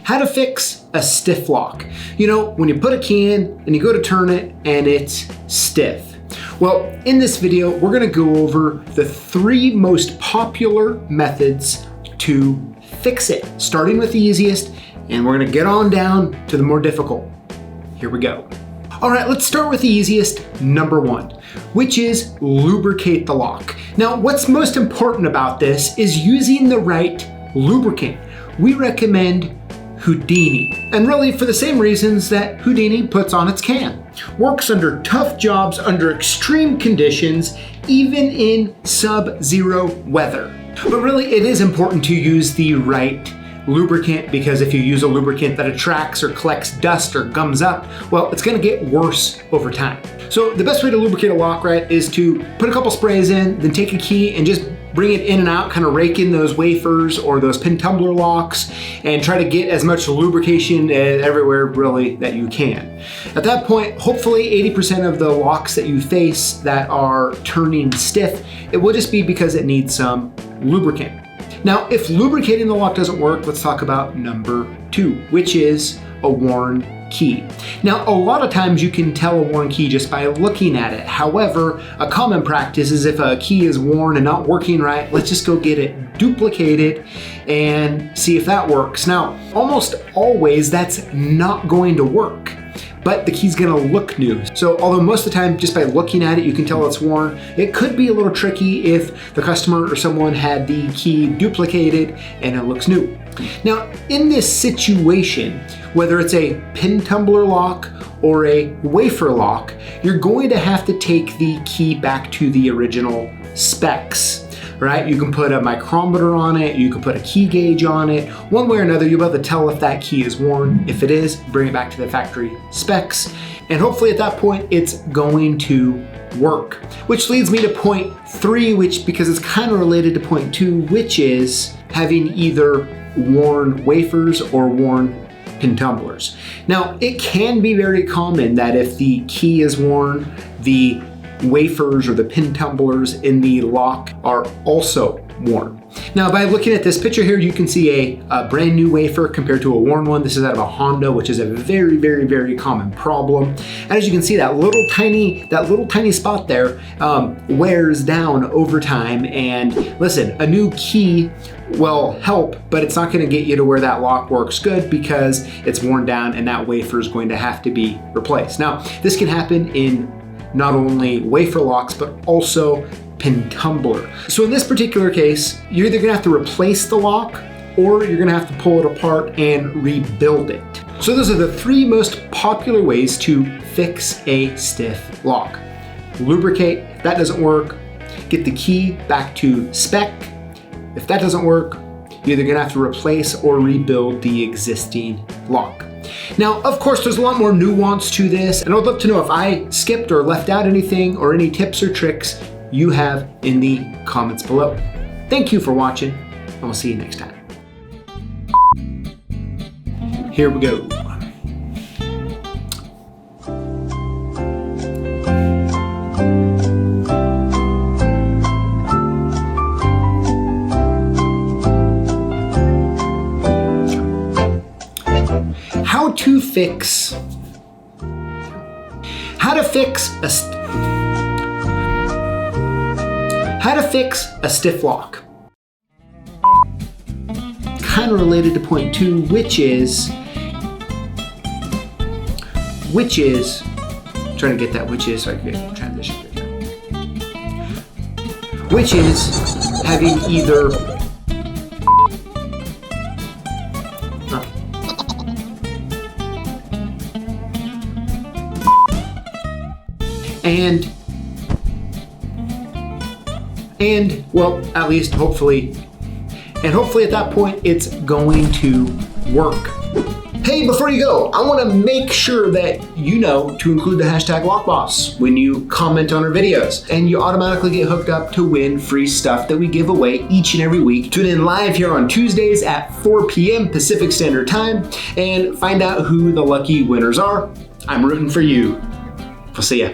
how to fix a stiff lock. You know, when you put a key in and you go to turn it and it's stiff. Well, in this video, we're gonna go over the 3 most popular methods to fix it, starting with the easiest, and we're gonna get on down to the more difficult. Here we go. All right, let's start with the easiest, number 1, which is lubricate the lock. Now, what's most important about this is using the right lubricant. We recommend Houdini, and really for the same reasons that Houdini puts on its can. Works under tough jobs, under extreme conditions, even in sub-zero weather. But really it is important to use the right lubricant, because if you use a lubricant that attracts or collects dust or gums up, well, it's gonna get worse over time. So the best way to lubricate a lock, right, is to put a couple sprays in, then take a key and just bring it in and out, kind of rake in those wafers or those pin tumbler locks and try to get as much lubrication everywhere really that you can. At that point, hopefully 80% of the locks that you face that are turning stiff, it will just be because it needs some lubricant. Now, if lubricating the lock doesn't work, let's talk about number 2, which is a worn key. Now, a lot of times you can tell a worn key just by looking at it. However, a common practice is if a key is worn and not working right, let's just go get it duplicated and see if that works. Now, almost always that's not going to work, but the key's gonna look new. So although most of the time, just by looking at it, you can tell it's worn, it could be a little tricky if the customer or someone had the key duplicated and it looks new. Now, in this situation, whether it's a pin tumbler lock or a wafer lock, you're going to have to take the key back to the original specs, right? You can put a micrometer on it, you can put a key gauge on it. One way or another, you'll be able to tell if that key is worn. If it is, bring it back to the factory specs, and hopefully at that point, it's going to work. Which leads me to point 3, which, because it's kind of related to point 2, which is having either worn wafers or worn pin tumblers. Now, it can be very common that if the key is worn, the wafers or the pin tumblers in the lock are also worn. Now, by looking at this picture here, you can see a brand new wafer compared to a worn one. This is out of a Honda, which is a very, very, very common problem. And as you can see, that little tiny spot there wears down over time. And listen, a new key will help, but it's not going to get you to where that lock works good because it's worn down and that wafer is going to have to be replaced. Now, this can happen in not only wafer locks, but also pin tumbler. So in this particular case, you're either gonna have to replace the lock or you're gonna have to pull it apart and rebuild it. So those are the 3 most popular ways to fix a stiff lock. Lubricate, if that doesn't work, get the key back to spec. If that doesn't work, you're either gonna have to replace or rebuild the existing lock. Now, of course, there's a lot more nuance to this, and I would love to know if I skipped or left out anything or any tips or tricks you have in the comments below. Thank you for watching, and we'll see you next time. Here we go. How to fix a stiff lock. Kind of related to point 2, which is trying to get that which is so I can get transition here. Which is having either and well, at least hopefully at that point it's going to work. Hey, before you go, I want to make sure that you know to include the hashtag Lockboss when you comment on our videos, and you automatically get hooked up to win free stuff that we give away each and every week. Tune in live here on Tuesdays at 4 p.m. Pacific Standard Time and find out who the lucky winners are. I'm rooting for you. We'll see ya.